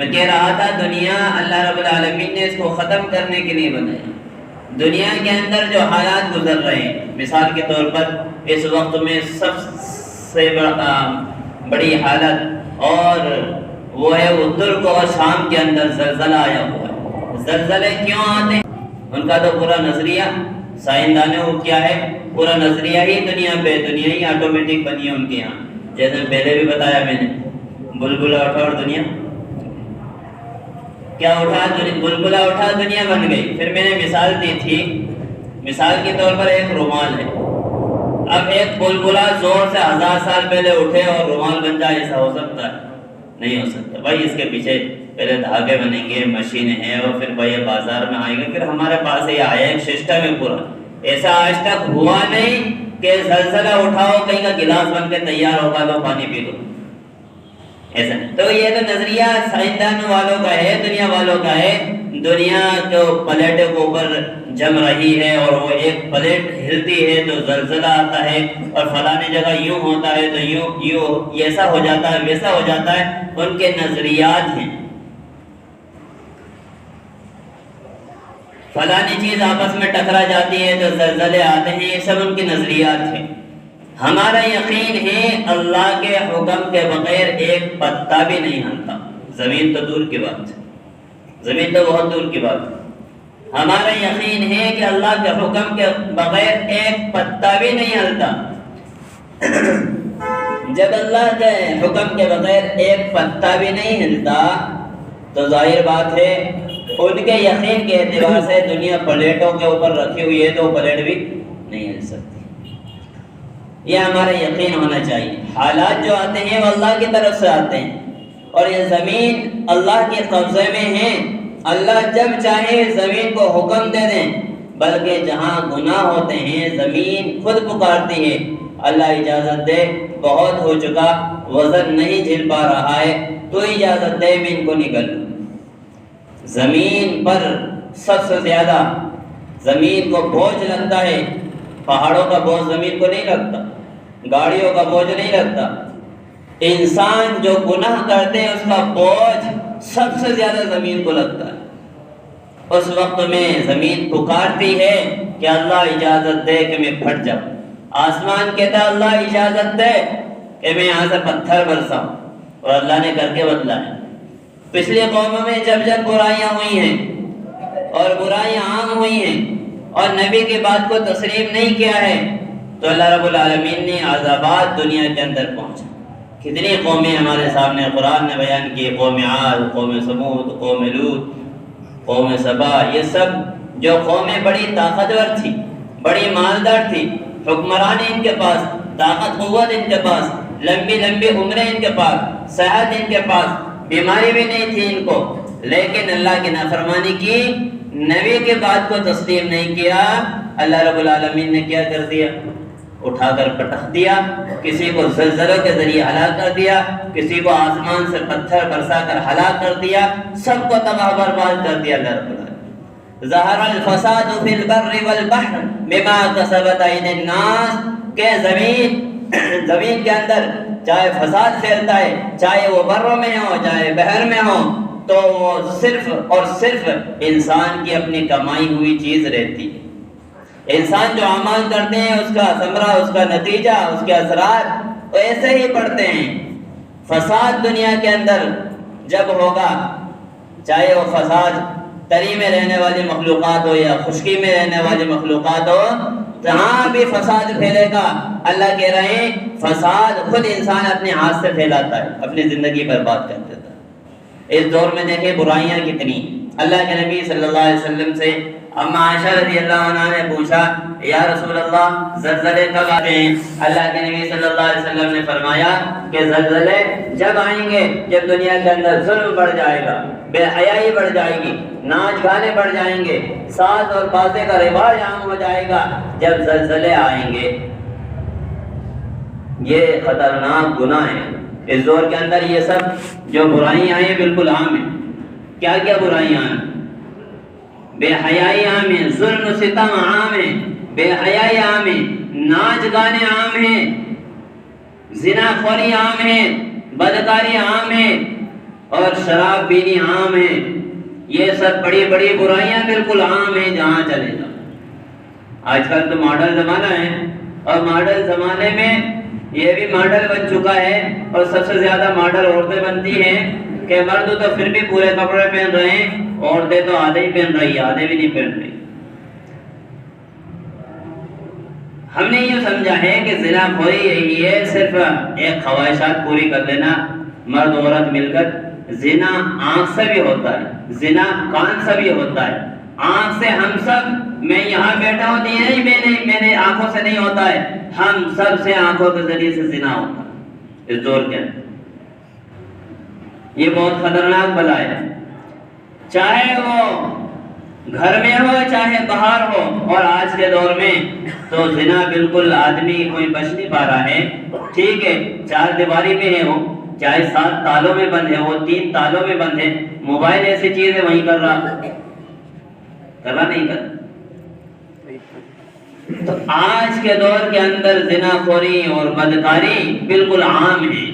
میں کہہ رہا تھا دنیا اللہ رب العالمین نے اس کو ختم کرنے کے لیے بنایا۔ دنیا کے اندر جو حالات گزر رہے ہیں، مثال کے طور پر اس وقت میں سب سے بڑی حالت اور وہ ہے وہ ترک اور شام کے اندر زلزلہ آیا ہوا ہے۔ زلزلے کیوں آتے ہیں؟ ان کا تو پورا نظریہ سائنسدانوں کو کیا ہے، پورا نظریہ ہی دنیا پہ، دنیا ہی آٹومیٹک بنی ہے ان کے یہاں۔ جیسے پہلے بھی بتایا میں نے، بلبلہ اٹھا اور دنیا کیا اٹھا، بلبلہ اٹھا دنیا بن گئی۔ پھر میں نے مثال دی تھی، مثال کے طور پر ایک رومال ہے۔ اب ایک بلبلہ زور سے 1000 سال پہلے اٹھے اور رومال بن جائے، ایسا ہو سکتا ہے؟ نہیں ہو سکتا بھائی۔ اس کے پیچھے پہلے دھاگے بنیں گے، مشینیں ہیں، اور پھر بھائی بازار میں آئیں گے، پھر ہمارے پاس یہ آیا ایک سسٹم ہے پورا۔ ایسا آج تک ہوا نہیں کہ زلزلہ اٹھاؤ کہیں کا گلاس بن کے تیار ہوگا، لو پانی پی لو، ایسا نہیں۔ تو یہ تو نظریہ سائنسدانوں والوں کا ہے، دنیا والوں کا ہے۔ دنیا جو پلیٹ کے اوپر جم رہی ہے اور وہ ایک پلیٹ ہلتی ہے تو زلزلہ آتا ہے، اور فلانی جگہ یوں ہوتا ہے تو یوں ایسا ہو جاتا ہے، ویسا ہو جاتا ہے۔ ان کے نظریات ہیں، فلانی چیز آپس میں ٹکرا جاتی ہے تو زلزلے آتے ہیں، یہ سب ان کے نظریات ہیں۔ ہمارا یقین ہے اللہ کے حکم کے بغیر ایک پتا بھی نہیں ہلتا۔ زمین تو دور کی بات ہے، زمین تو بہت دور کی بات ہے۔ ہمارا یقین ہے کہ اللہ کے حکم کے بغیر ایک پتا بھی نہیں ہلتا۔ جب اللہ کے حکم کے بغیر ایک پتا بھی نہیں ہلتا تو ظاہر بات ہے ان کے یقین کے اعتبار سے دنیا پلیٹوں کے اوپر رکھی ہوئی ہے تو پلیٹ بھی نہیں ہل سکتی۔ یہ ہمارا یقین ہونا چاہیے۔ حالات جو آتے ہیں وہ اللہ کی طرف سے آتے ہیں، اور یہ زمین اللہ کے قبضے میں ہے۔ اللہ جب چاہے زمین کو حکم دے دیں، بلکہ جہاں گناہ ہوتے ہیں زمین خود پکارتی ہے، اللہ اجازت دے، بہت ہو چکا، وزن نہیں جھیل پا رہا ہے، تو اجازت دے میں ان کو نکل لوں۔ زمین پر سب سے زیادہ زمین کو بوجھ لگتا ہے، پہاڑوں کا بوجھ زمین کو نہیں لگتا، گاڑیوں کا بوجھ نہیں لگتا۔ انسان جو گناہ کرتے ہیں اس کا بوجھ سب سے زیادہ زمین کو لگتا ہے۔ اس وقت میں زمین پکارتی ہے کہ اللہ اجازت دے کہ میں پھٹ جاؤں۔ آسمان کہتا ہے اللہ اجازت دے کہ میں یہاں سے پتھر برساؤں، اور اللہ نے کر کے بدلا ہے۔ پچھلی قوموں میں جب جب برائیاں ہوئی ہیں اور برائیاں عام ہوئی ہیں اور نبی کی بات کو تسلیم نہیں کیا ہے تو اللہ رب العالمین نے عذابات دنیا کے اندر پہنچا۔ کتنی قومیں ہمارے سامنے قرآن نے بیان کی، قوم عاد، قوم سمود، قوم لوط، قوم سبا، یہ سب جو قومیں بڑی طاقتور تھی، بڑی مالدار تھی، حکمرانی ان کے پاس، طاقت قوت ان کے پاس، لمبی لمبی عمریں ان کے پاس، صحت ان کے پاس، بیماری بھی نہیں تھی ان کو، لیکن اللہ کی نافرمانی کی، نبی کے بات کو تسلیم نہیں کیا۔ اللہ رب العالمین نے کیا کر دیا؟ اٹھا کر پٹخ دیا، کسی کو زلزلوں کے ذریعے ہلاک کر دیا، کسی کو آسمان سے پتھر برسا کر ہلاک کر دیا، سب کو تباہ برباد کر دیا اللہ رب العالمین۔ ظہر الفساد فی البر والبحر بما کسبت ایدی الناس، کہ زمین کے اندر چاہے فساد پھیلتا ہے، چاہے وہ بروں میں ہو چاہے بحر میں ہو، تو وہ صرف اور صرف انسان کی اپنی کمائی ہوئی چیز رہتی ہے۔ انسان جو اعمال کرتے ہیں اس کا ثمرہ، اس کا نتیجہ، اس کے اثرات ایسے ہی پڑتے ہیں۔ فساد دنیا کے اندر جب ہوگا، چاہے وہ فساد تری میں رہنے والی مخلوقات ہو یا خشکی میں رہنے والی مخلوقات ہو، جہاں بھی فساد پھیلے گا، اللہ کہہ رہے ہیں فساد خود انسان اپنے ہاتھ سے پھیلاتا ہے، اپنی زندگی برباد کر دیتا ہے۔ اس دور میں دیکھیں برائیاں کتنی۔ اللہ کے نبی صلی اللہ علیہ وسلم سے اما عائشہ رضی اللہ عنہ نے پوچھا یا رسول اللہ زلزلے کب آتے ہیں؟ اللہ کے نبی صلی اللہ علیہ وسلم نے فرمایا کہ زلزلے جب آئیں گے جب دنیا کے اندر ظلم بڑھ جائے گا، بے حیائی بڑھ جائے گی، ناچ گانے بڑھ جائیں گے، ساز اور بازے کا رواج عام ہو جائے گا، جب زلزلے آئیں گے۔ یہ خطرناک گناہ ہے۔ اس دور کے اندر یہ سب جو برائیاں ہیں بالکل عام ہیں۔ کیا کیا برائیاں ہیں؟ بے حیائی عام ہے، ظلم و ستم عام ہے، بے حیائی عام ہے، ناچ گانے عام ہیں، زنا خوری عام ہے، بدکاری عام ہے، اور شراب پینی عام ہے، یہ سب بڑی بڑی برائیاں بالکل عام ہیں جہاں چلے جاؤ۔ آج کل تو ماڈل زمانہ ہے، اور ماڈل زمانے میں یہ بھی ماڈل بن چکا ہے، اور سب سے زیادہ ماڈل عورتیں بنتی ہیں کہ مرد تو پھر بھی پورے کپڑے پہن رہے ہیں، عورتیں تو آدھے ہی پہن رہی ہیں، آدھے بھی نہیں پہن رہی۔ ہم نے یہ سمجھا ہے کہ زنا خوری یہی ہے، صرف ایک خواہشات پوری کر لینا مرد عورت مل کر۔ زنا آنکھ سے بھی ہوتا ہے، زنا کان سے بھی ہوتا ہے، آنکھ سے ہم سب، میں یہاں بیٹھا ہوں نہیں میرے آنکھوں سے نہیں ہوتا ہے، ہم سب سے آنکھوں کے ذریعے سے زنا ہوتا ہے اس دور کے اندر۔ یہ بہت خطرناک بلا ہے، چاہے وہ گھر میں ہو چاہے باہر ہو، اور آج کے دور میں تو زنا بالکل آدمی کوئی بچ نہیں پا رہا ہے۔ ٹھیک ہے، 4 دیواری میں ہے وہ، چاہے 7 تالوں میں بند ہے، وہ 3 تالوں میں بند ہے، موبائل ایسی چیز ہے وہیں کر رہا نہیں کر۔ تو آج کے دور کے اندر زنا خوری اور بدکاری بالکل عام ہے،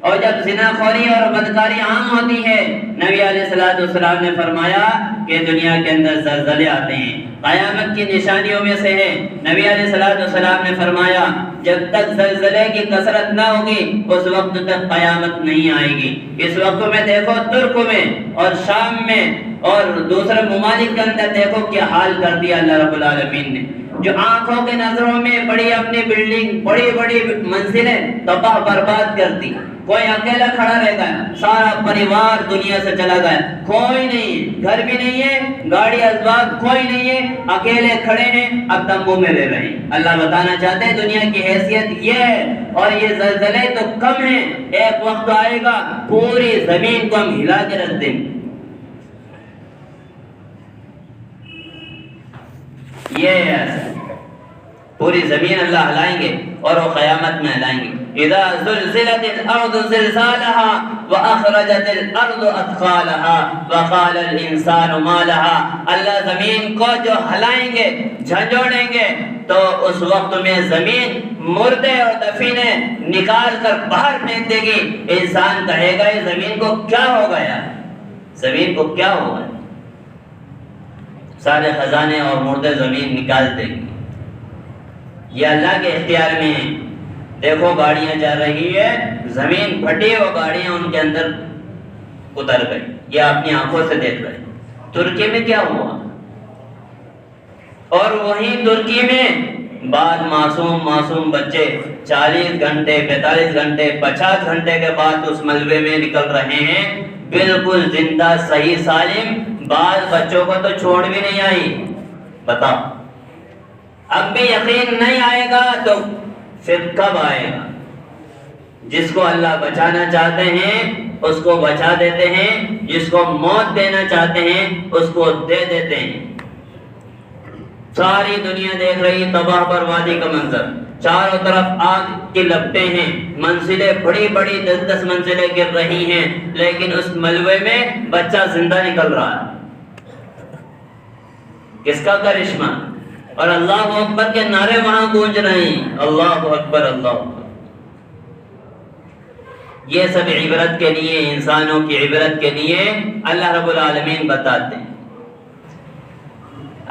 اور جب زنا خوری اور بدکاری عام ہوتی ہے، نبی علیہ السلام نے فرمایا کہ دنیا کے اندر زلزلے آتے ہیں، قیامت کی نشانیوں میں سے ہے۔ نبی علیہ السلام نے فرمایا جب تک زلزلے کی کثرت نہ ہوگی اس وقت تک قیامت نہیں آئے گی۔ اس وقت میں دیکھو ترک میں اور شام میں اور دوسرے ممالک کے اندر دیکھو کیا حال کر دیا اللہ رب العالمین نے، جو آنکھوں کے نظروں میں بڑی اپنی بلڈنگ بڑی بڑی منزلیں تباہ برباد کر دی، کوئی اکیلا کھڑا رہ گیا، سارا پریوار دنیا سے چلا گیا، کوئی نہیں، گھر بھی نہیں ہے، گاڑی اسباب کوئی نہیں ہے، اکیلے کھڑے ہیں، اب تمبو میں رہ رہے ہیں۔ اللہ بتانا چاہتے ہیں دنیا کی حیثیت یہ ہے، اور یہ زلزلے تو کم ہیں، ایک وقت آئے گا پوری زمین کو ہم ہلا کے رکھ دیں گے۔ یہ پوری زمین اللہ ہلائیں گے اور وہ قیامت میں ہلائیں گے۔ اذا زلزلت الارض زلزالها واخرجت الارض اثقالها وقال الانسان ما لها، اللہ زمین کو جو ہلائیں گے جھنجھوڑیں گے تو اس وقت میں زمین مردے اور دفینے نکال کر باہر پھینک دے گی۔ انسان کہے گا یہ زمین کو کیا ہو گیا، زمین کو کیا ہو گیا، سارے خزانے اور مردے زمین نکال دے گی۔ یہ اللہ کے اختیار میں ہے۔ دیکھو گاڑیاں جا رہی ہے، زمین پھٹی، وہ گاڑیاں ان کے اندر اتر گئی، یہ اپنی آنکھوں سے دیکھ رہے۔ ترکی میں کیا ہوا، اور وہیں ترکی میں بعد معصوم بچے 40 گھنٹے 45 گھنٹے 50 گھنٹے کے بعد اس ملبے میں نکل رہے ہیں، بالکل زندہ صحیح سالم۔ بعض بچوں کو تو چھوڑ بھی نہیں آئی، بتاؤ۔ اب بھی یقین نہیں آئے گا تو پھر کب آئے گا؟ جس کو اللہ بچانا چاہتے ہیں اس کو بچا دیتے ہیں، جس کو موت دینا چاہتے ہیں اس کو دے دیتے ہیں۔ ساری دنیا دیکھ رہی تباہ بربادی کا منظر، چاروں طرف آگ کی لپٹیں ہیں، منزلیں بڑی بڑی 10 منزلیں گر رہی ہیں، لیکن اس ملبے میں بچہ زندہ نکل رہا ہے۔ کس کا کرشمہ؟ اور اللہ اکبر کے نعرے وہاں گونج رہے ہیں، اللہ اکبر اللہ اکبر۔ یہ سب عبرت کے لیے، انسانوں کی عبرت کے لیے اللہ رب العالمین بتاتے ہیں۔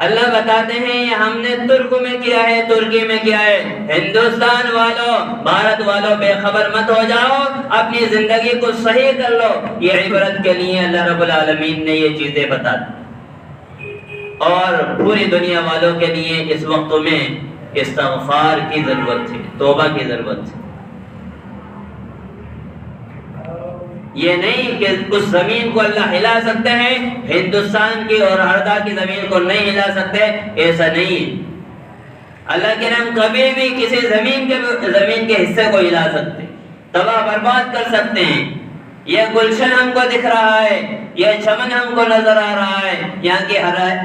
اللہ بتاتے ہیں یہ ہم نے ترک میں کیا ہے، ترکی میں کیا ہے۔ ہندوستان والوں، بھارت والوں بے خبر مت ہو جاؤ، اپنی زندگی کو صحیح کر لو۔ یہ عبرت کے لیے اللہ رب العالمین نے یہ چیزیں بتا دی، اور پوری دنیا والوں کے لیے اس وقت میں استغفار کی ضرورت ہے، توبہ کی ضرورت ہے۔ یہ نہیں کہ اس زمین کو اللہ ہلا سکتے ہیں، ہندوستان کی اور ہردا کی زمین کو نہیں ہلا سکتے، ایسا نہیں ہے۔ اللہ کے نام کبھی بھی کسی زمین کے حصے کو ہلا سکتے، تباہ برباد کر سکتے ہیں۔ یہ گلشن ہم کو دکھ رہا ہے، یہ چمن ہم کو نظر آ رہا ہے، یہاں کی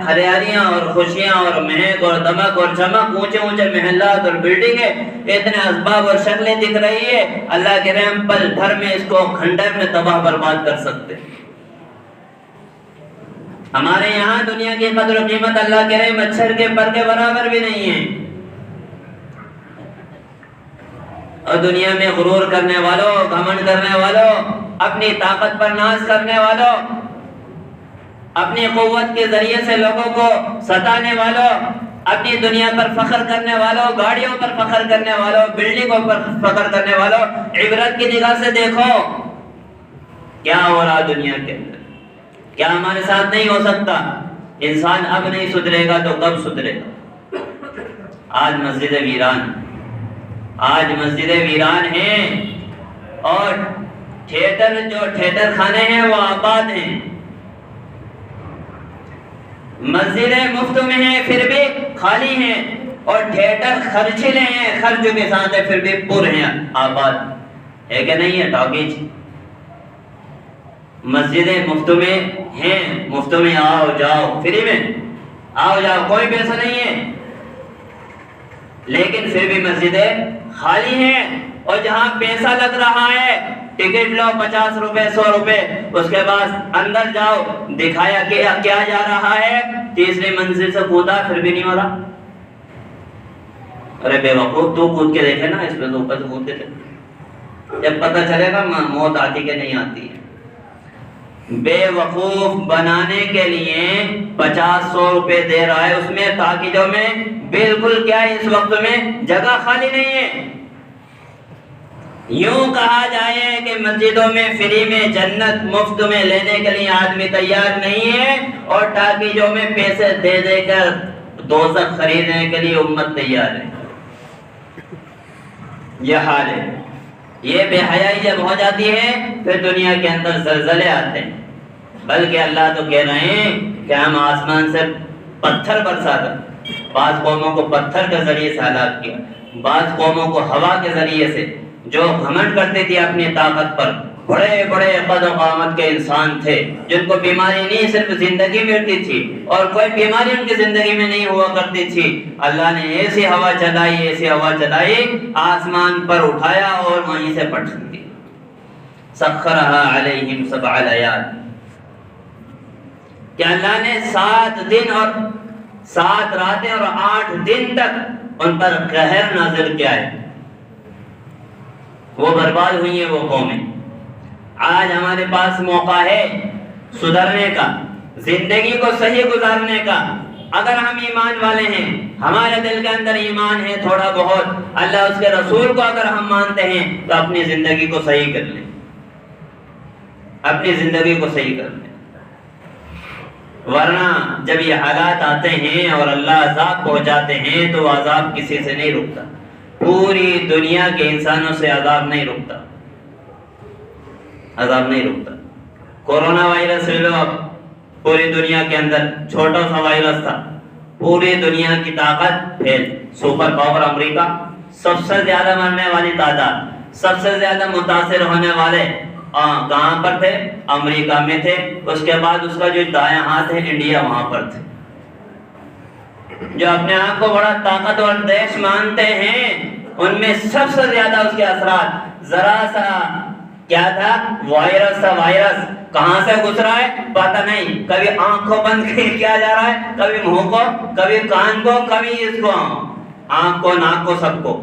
ہریالیاں اور خوشیاں اور مہک اور دمک اور چمک، اونچے اونچے محلات اور بلڈنگیں، اتنے اسباب اور شکلیں دکھ رہی ہے۔ اللہ کے رحم پل بھر میں اس کو کھنڈر میں تباہ برباد کر سکتے۔ ہمارے یہاں دنیا کی قدر و قیمت اللہ کے رحم مچھر کے پر کے برابر بھی نہیں ہے۔ اور دنیا میں غرور کرنے والوں، گھمنڈ کرنے والوں، اپنی طاقت پر ناز کرنے والوں، اپنی قوت کے ذریعے سے لوگوں کو ستانے والوں، اپنی دنیا پر فخر کرنے والوں، گاڑیوں پر فخر کرنے والوں، بلڈنگوں پر فخر کرنے والوں، عبرت کی نگاہ سے دیکھو کیا ہو رہا دنیا کے اندر۔ کیا ہمارے ساتھ نہیں ہو سکتا؟ انسان اب نہیں سدھرے گا تو کب سدھرے گا؟ آج مسجد ویران ہیں، اور تھیٹر خانے ہیں وہ آباد ہیں، مسجدیں مفت میں ہیں پھر بھی خالی ہیں، اور تھیٹر خرچلے ہیں، خرچ کے ساتھ پھر بھی پر ہیں، آباد ہے کہ نہیں ہے؟ ٹاکیز مسجدیں مفت میں ہیں، مفت میں آؤ جاؤ، فری میں آؤ جاؤ، کوئی پیسہ نہیں ہے، لیکن پھر بھی مسجدیں خالی ہیں۔ اور جہاں پیسہ لگ رہا ہے، ٹکٹ لو 50 روپے 100 روپے، اس کے بعد اندر جاؤ، دکھایا کیا جا رہا ہے، تیسری منزل سے کودا پھر بھی نہیں ہو رہا۔ ارے بے وقوف، تو کود کے دیکھے نا، اس پہ تو اوپر سے کود کے دیکھے، جب پتہ چلے گا موت آتی کہ نہیں آتی ہے۔ بے وقوف بنانے کے لیے 50-100 روپے دے رہا ہے، اس میں تاکیدوں میں بالکل کیا ہے، اس وقت میں جگہ خالی نہیں ہے۔ یوں کہا جائے کہ مسجدوں میں فری میں جنت مفت میں لینے کے لیے آدمی تیار نہیں ہے، اور ٹاکیجوں میں پیسے دے دے کر دوزخ خریدنے کے لیے امت تیار ہے۔ یہ حال ہے۔ یہ بے حیائی جب ہو جاتی ہے پھر دنیا کے اندر زلزلے آتے ہیں، بلکہ اللہ تو کہہ رہے ہیں کہ ہم آسمان سے پتھر برسا کر بعض قوموں کو پتھر کے ذریعے سے ہلاک کیا، بعض قوموں کو ہوا کے ذریعے سے، جو گھمنڈ کرتے تھے اپنی طاقت پر، بڑے بڑے قد و قامت کے انسان تھے جن کو بیماری نہیں صرف زندگی ملتی تھی اور کوئی بیماری ان کی زندگی میں نہیں ہوا کرتی تھی، اللہ نے ایسی ہوا چلائی آسمان پر اٹھایا اور وہیں سے پٹک دی۔ سخرها علیہم 7 لیال، کہ اللہ نے 7 دن اور 7 راتیں اور 8 دن تک ان پر قہر نازل کیا ہے، وہ برباد ہوئی ہیں وہ قومیں۔ آج ہمارے پاس موقع ہے سدھرنے کا، زندگی کو صحیح گزارنے کا۔ اگر ہم ایمان والے ہیں، ہمارے دل کے اندر ایمان ہے تھوڑا بہت، اللہ اس کے رسول کو اگر ہم مانتے ہیں تو اپنی زندگی کو صحیح کر لیں، اپنی زندگی کو صحیح کر لیں، ورنہ جب یہ حالات آتے ہیں اور اللہ عذاب پہنچاتے ہیں تو عذاب کسی سے نہیں رکتا، پوری دنیا کے انسانوں سے عذاب نہیں رکتا، عذاب نہیں رکتا۔ کورونا وائرس لے لو، اب پوری دنیا کے اندر چھوٹا سا وائرس تھا، پوری دنیا کی طاقت پھیل، سپر پاور امریکہ، سب سے زیادہ مرنے والی تعداد، سب سے زیادہ متاثر ہونے والے کہاں پر تھے؟ امریکہ میں تھے، اس کے بعد اس کا جو دایاں ہاتھ ہے انڈیا، وہاں پر تھے۔ جو اپنے آپ کو بڑا طاقتور دیش مانتے ہیں ان میں سب سے زیادہ اس کے اثرات، ذرا سا کیا تھا؟ وائرس تھا، وائرس کہاں سے گزرا ہے پتہ نہیں، کبھی آنکھ کو بند کیا جا رہا ہے، کبھی منہ کو، کبھی کان کو، کبھی اس کو، آنکھ کو، ناک کو، سب کو۔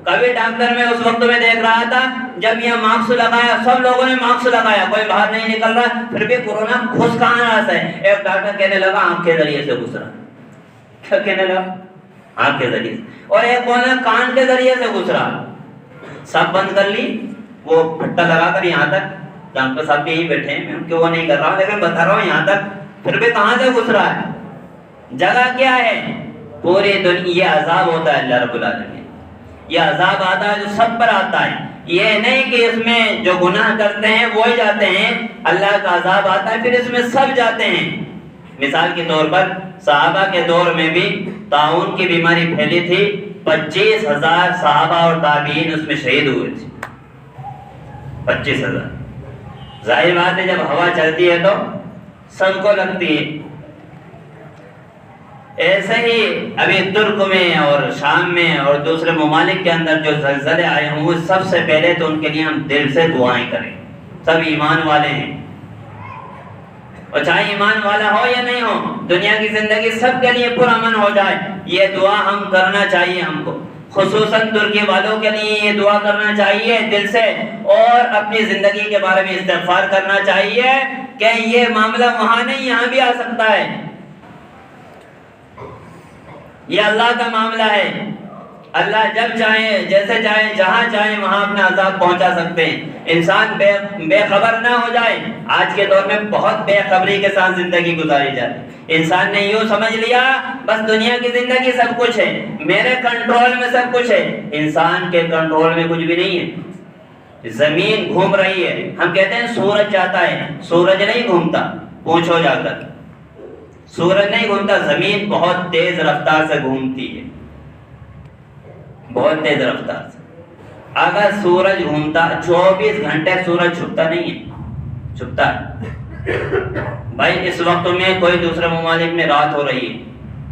کبھی ڈاکٹر میں اس وقت میں دیکھ رہا تھا جب یہ ماسک لگایا، سب لوگوں نے ماسک لگایا، کوئی باہر نہیں نکل رہا، پھر بھی کورونا گھس کہاں رہا ہے؟ ایک ڈاکٹر کہنے لگا آنکھ کے ذریعے سے گزرا، کیا کہنے لگا؟ آنکھ کے ذریعے سے، اور ایک بولنا کان کے ذریعے سے گزرا۔ سب بند کر لی، وہ پھٹا لگا کر یہاں تک، ڈاکٹر صاحب یہی بیٹھے ہیں، میں ان کو وہ نہیں کر رہا ہوں لیکن بتا رہا ہوں یہاں تک، پھر بھی کہاں سے گزرا ہے؟ جگہ کیا ہے؟ پوری دنیا۔ یہ عذاب ہوتا ہے اللہ رب العالمین، یہ عذاب آتا ہے جو سب پر آتا ہے، یہ نہیں کہ اس میں جو گناہ کرتے ہیں وہی جاتے ہیں، اللہ کا عذاب آتا ہے پھر اس میں سب جاتے ہیں۔ مثال کے طور پر صحابہ کے دور میں بھی طاعون کی بیماری پھیلی تھی، 25,000 صحابہ اور تابعین اس میں شہید ہوئے تھے، 25,000۔ ظاہر بات ہے جب ہوا چلتی ہے تو سب کو لگتی ہے۔ ایسے ہی ابھی ترک میں اور شام میں اور دوسرے ممالک کے اندر جو زلزلے آئے ہوں، سب سے پہلے تو ان کے لیے ہم دل سے دعائیں کریں، سب ایمان والے ہیں، اور چاہے ایمان والا ہو یا نہیں ہو، دنیا کی زندگی سب کے لیے پرامن ہو جائے، یہ دعا ہم کرنا چاہیے ہم کو۔ خصوصاً ترکی والوں کے لیے یہ دعا کرنا چاہیے دل سے، اور اپنی زندگی کے بارے میں استغفار کرنا چاہیے کہ یہ معاملہ وہاں نہیں یہاں بھی آ سکتا ہے، یہ اللہ کا معاملہ ہے۔ اللہ جب چاہیں جیسے چاہیں جہاں چاہیں وہاں اپنا عذاب پہنچا سکتے ہیں۔ انسان بے خبر نہ ہو جائے۔ آج کے دور میں بہت بے خبری کے ساتھ زندگی گزاری جاتی ہے۔ انسان نے یوں سمجھ لیا بس دنیا کی زندگی سب کچھ ہے، میرے کنٹرول میں سب کچھ ہے۔ انسان کے کنٹرول میں کچھ بھی نہیں ہے۔ زمین گھوم رہی ہے، ہم کہتے ہیں سورج جاتا ہے، سورج نہیں گھومتا، پوچھو جا کر، سورج نہیں گھومتا، زمین بہت تیز رفتار سے گھومتی ہے، بہت تیز رفتار سے۔ اگر سورج گھومتا 24 گھنٹے سورج چھپتا نہیں ہے، چھپتا ہے بھائی۔ اس وقت میں کوئی دوسرے ممالک میں رات ہو رہی ہے،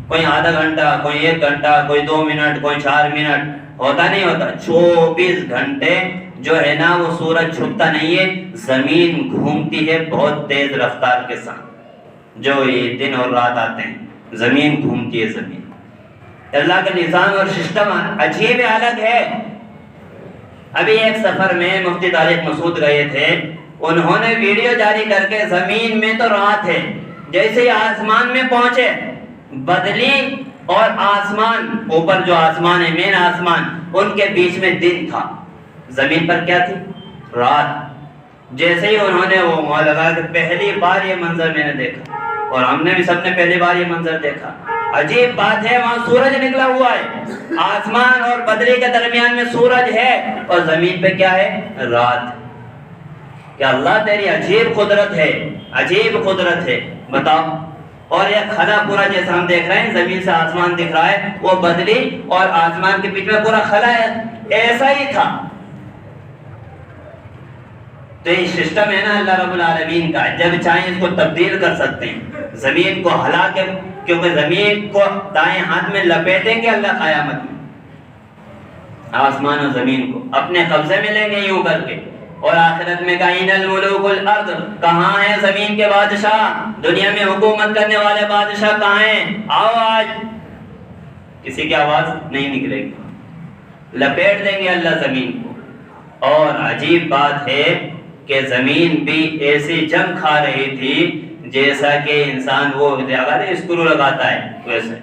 کوئی آدھا گھنٹہ، کوئی 1 گھنٹہ، کوئی 2 منٹ، کوئی 4 منٹ، ہوتا نہیں ہوتا۔ 24 گھنٹے جو ہے نا وہ سورج چھپتا نہیں ہے، زمین گھومتی ہے بہت تیز رفتار کے ساتھ۔ جو یہ دن اور رات آتے ہیں زمین گھومتی ہے، زمین۔ اللہ کا نظام اور سسٹم عجیب الگ ہے۔ ابھی ایک سفر میں مفتی طارق مسعود گئے تھے، انہوں نے ویڈیو جاری کر کے زمین میں تو رات ہے، جیسے ہی آسمان میں پہنچے بدلی اور آسمان، اوپر جو آسمان ہے مین آسمان، ان کے بیچ میں دن تھا، زمین پر کیا تھی؟ رات۔ جیسے ہی انہوں نے وہ وہاں لگا کہ پہلی بار یہ منظر میں نے دیکھا، اور ہم نے بھی سب نے پہلی بار یہ منظر دیکھا۔ عجیب بات ہے، وہاں سورج نکلا ہوا ہے، آسمان اور بدری کے درمیان میں سورج ہے، اور زمین پہ کیا ہے؟ رات۔ کہ اللہ تیری عجیب قدرت ہے، عجیب قدرت ہے، بتاؤ۔ اور یہ خلا پورا جیسا ہم دیکھ رہے ہیں، زمین سے آسمان دکھ رہا ہے، وہ بدری اور آسمان کے بیچ میں پورا خلا ہے، ایسا ہی تھا۔ تو یہ سسٹم ہے نا اللہ رب العالمین کا، جب چاہیں اس کو تبدیل کر سکتے ہیں۔ زمین کو ہلا کے، کیونکہ زمین کو دائیں ہاتھ میں لپیٹیں گے اللہ قیامت میں، آسمان اور زمین کو اپنے قبضے میں لیں گے یوں کر کے، اور آخرت میں کہیں الملوک الارض، کہاں ہیں زمین کے بادشاہ، دنیا میں حکومت کرنے والے بادشاہ کہاں ہیں؟ آؤ آج۔ کسی کی آواز نہیں نکلے گی، لپیٹ دیں گے اللہ زمین کو۔ اور عجیب بات ہے کہ زمین بھی ایسی جم کھا رہی تھی جیسا کہ انسان وہ اسکرو لگاتا ہے ویسے۔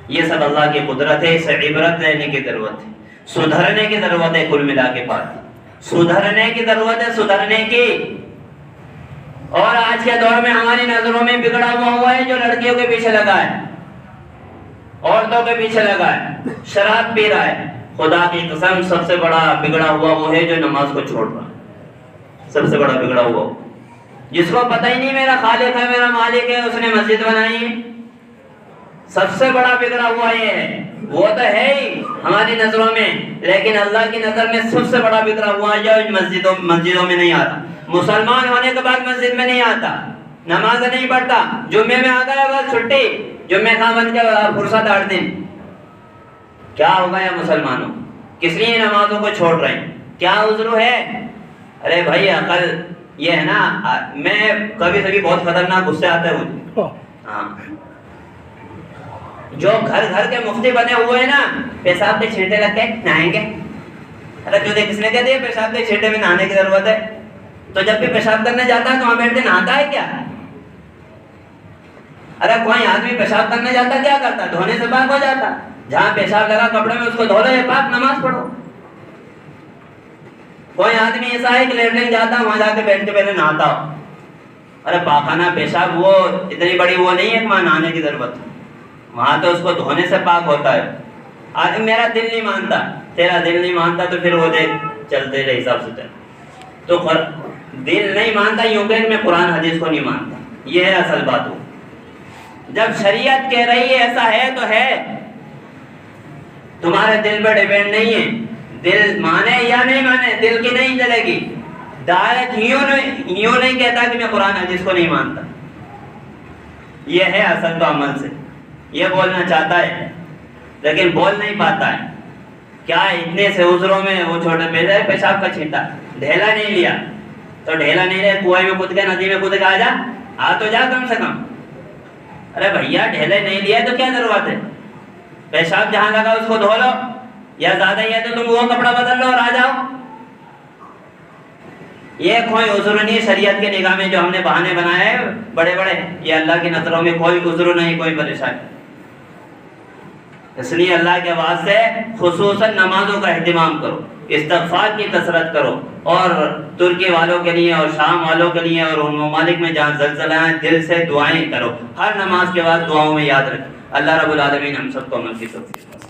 یہ سب اللہ کی قدرت ہے، اسے عبرت لینے کی ضرورت ہے، سدھرنے کی ضرورت ہے، کل ملا کے بات سدھرنے کی ضرورت ہے، سدھرنے کی۔ اور آج کے دور میں ہماری نظروں میں بگڑا ہوا ہے جو لڑکیوں کے پیچھے لگا ہے، عورتوں کے پیچھے لگا ہے، شراب پی رہا ہے۔ خدا کی قسم سب سے بڑا بگڑا ہوا وہ ہے جو نماز کو چھوڑ رہا ہے، سب سے بڑا بگڑا ہوا، جس کو پتہ ہی نہیں میرا خالق ہے، میرا مالک ہے، اس نے مسجد بنائی ہے۔ سب سے بڑا بگڑا ہوا یہ ہے، وہ تو ہے ہی ہماری نظروں میں، لیکن اللہ کی نظر میں سب سے بڑا بگڑا ہوا جو مسجدوں میں نہیں آتا، مسلمان ہونے کے بعد مسجد میں نہیں آتا، نماز نہیں پڑھتا، جمعے میں آ گیا بس چھٹی، جمعے خاں بن کے فرصت 8 دن۔ کیا ہوگا یا مسلمانوں؟ کس لیے نمازوں کو چھوڑ رہے ہیں؟ کیا عذر ہے؟ ارے بھائی عقل یہ ہے نا، میں کبھی کبھی بہت خطرناک غصے آتے ہیں مجھے، ہاں، جو گھر گھر کے مفتی بنے ہوئے ہیں نا، پیشاب کے چھینٹے لگ کے نہائیں گے۔ ارے جو کس نے کہہ دیا پیشاب کے چھینٹے میں نہانے کی ضرورت ہے؟ تو جب بھی پیشاب کرنے جاتا ہے تو وہاں بیٹھ کے نہاتا ہے کیا؟ ارے کوئی آدمی پیشاب کرنے جاتا کیا کرتا؟ دھونے سے پاک ہو جاتا، جہاں پیشاب لگا کپڑے میں اس کو دھو لو، یہ پاک، نماز پڑھو۔ کوئی آدمی ایسا ہے کہ لیٹرنگ جاتا وہاں جا کے بیٹھ کے پہلے نہاتا ہو۔ ارے پاخانہ پیشاب وہ اتنی بڑی وہ نہیں ہے کہ وہاں نہانے کی ضرورت ہے، وہاں تو اس کو دھونے سے پاک ہوتا ہے۔ آدمی میرا دل نہیں مانتا، تیرا دل نہیں مانتا تو پھر وہ دیکھ چلتے رہے حساب سے چل، تو دل نہیں مانتا یوں کہ میں قرآن حدیث کو نہیں مانتا، یہ ہے اصل بات۔ ہو جب شریعت کہہ رہی ہے ایسا ہے تو ہے، تمہارے دل پر ڈیپینڈ نہیں ہے، دل مانے یا نہیں مانے، دل کی نہیں چلے گی۔ ڈائریکٹ یوں نہیں کہتا کہ میں قرآن حدیث کو نہیں مانتا، یہ ہے اصل تو عمل سے، یہ بولنا چاہتا ہے لیکن بول نہیں پاتا ہے۔ کیا اتنے سے عذروں میں وہ چھوٹے پیدا ہے، پیشاب کا چھینٹا، ڈھیلا نہیں لیا تو ڈھیلا نہیں لیا، کنویں میں کود کے ندی میں کود کے آ تو جا کم سے کم۔ ارے بھیا ڈھیلے نہیں لیا تو کیا ضرورت ہے؟ پیشاب جہاں لگا اس کو دھو لو، یا زیادہ ہی ہے تو تم وہ کپڑا بدل لو اور آ جاؤ۔ یہ کوئی عذر نہیں شریعت کے نگاہ میں، جو ہم نے بہانے بنائے ہیں بڑے بڑے، یہ اللہ کی نظروں میں کوئی عذر نہیں، کوئی پریشانی۔ اس لیے اللہ کے واسطے خصوصاً نمازوں کا اہتمام کرو، استغفار کی کثرت کرو، اور ترکی والوں کے لیے اور شام والوں کے لیے اور ان ممالک میں جہاں زلزلہ ہیں دل سے دعائیں کرو، ہر نماز کے بعد دعاؤں میں یاد رکھو۔ اللہ رب العالمین ہم سب کو عمل کی توفیق